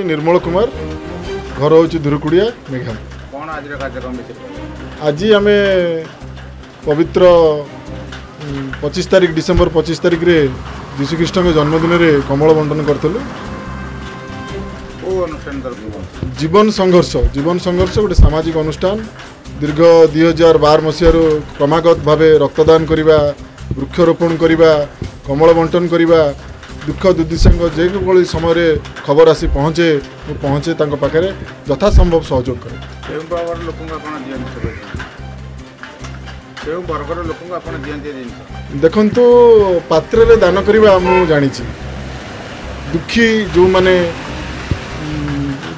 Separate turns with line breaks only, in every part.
निर्मल कुमार घर हूँ धुरकुड़िया मेघा।
कौन आज कार्यक्रम
आज आम पवित्र 25 तारीख डिसेम्बर 25 तारीख रे जीशुख्रीष्ण के जन्मदिन में कमल बंटन करूँ। जीवन संघर्ष गोटे सामाजिक अनुष्ठान दीर्घ 2012 मसीह क्रमागत भाव रक्तदान करवा, वृक्षरोपण करवा, कमल बंटन करवा, दुख दुर्दिशा जो समय खबर आसी पहुँचे पाखे यथासंभव सहयोग करे। देखंतु पात्र रे दान करवा मु जानी दुखी जो माने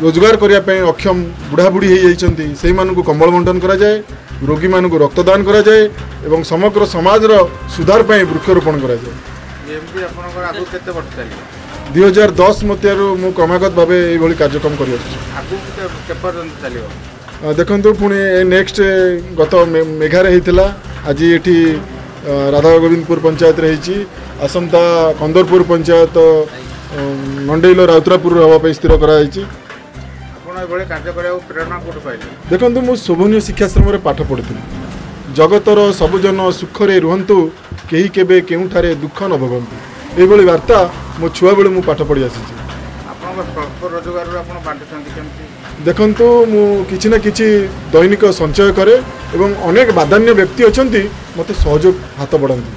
रोजगार करने अक्षम बुढ़ा बुढ़ी से कमल बंटन करा जाए, रोगी मान रक्तदान करा जाए एवं समग्र समाज सुधार पर वृक्षरोपण करा जाए। 2010 मसीह मु क्रमागत भाव ये कार्यक्रम कर देखु पुणी नेक्स्ट गत मेघारे होता आज ये राधा गोविंदपुर पंचायत रही आसंता कंदरपुर पंचायत मंडेल राउतरापुर हाँपाई स्थिर कराई। देखो मु शोभनीय शिक्षाश्रम पाठ पढ़ी जगतर सबुजन सुखरे रुहतु कहीं केबे केउठारे दुख न भोगंतु ये वार्ता मो छुआ बेलू मु पाठ पढ़ी आसी। देखंतु मु किछि ना किछि दैनिक संचय करे एवं अनेक बाधान्य व्यक्ति अछंती मते सहयोग हाथ बढ़ाती।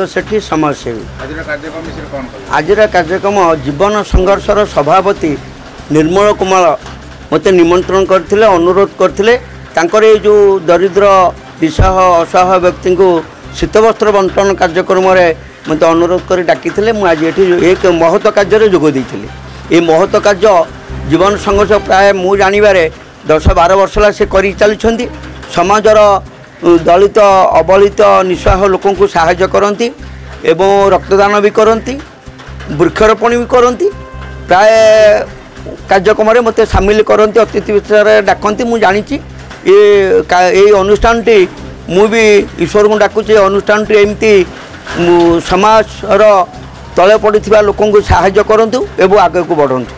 सेठी समाजसेवी आज कार्यक्रम जीवन संघर्षर सभापति निर्मल कुमार मते निमंत्रण करथिले, अनुरोध करथिले तांकर ये जो दरिद्र विषह असहाय व्यक्ति को शीतवस्त्र बंटन कार्यक्रम मत अनुरोध कर डाकी आज ये एक महत्व कार्य जोग देती। ये महत्व कार्य जीवन संघर्ष प्राय मु जानिबारे 10-12 वर्ष ला से करी चलछंती। समाजर दलित अबलित निस्सहाय लोकों को सहायता करती एवं रक्तदान भी करती, वृक्षरोपण भी करती। प्राय कार्यक्रम मत सामिल करती, अतिथि विषय डाकती। मु जानी ये अनुष्ठान टी मु भी ईश्वर को डाकुचे अनुष्ठान टी एमती समाज तले पड़ी लोकों को सहायता करतु एवं आगे को बढ़ंतु।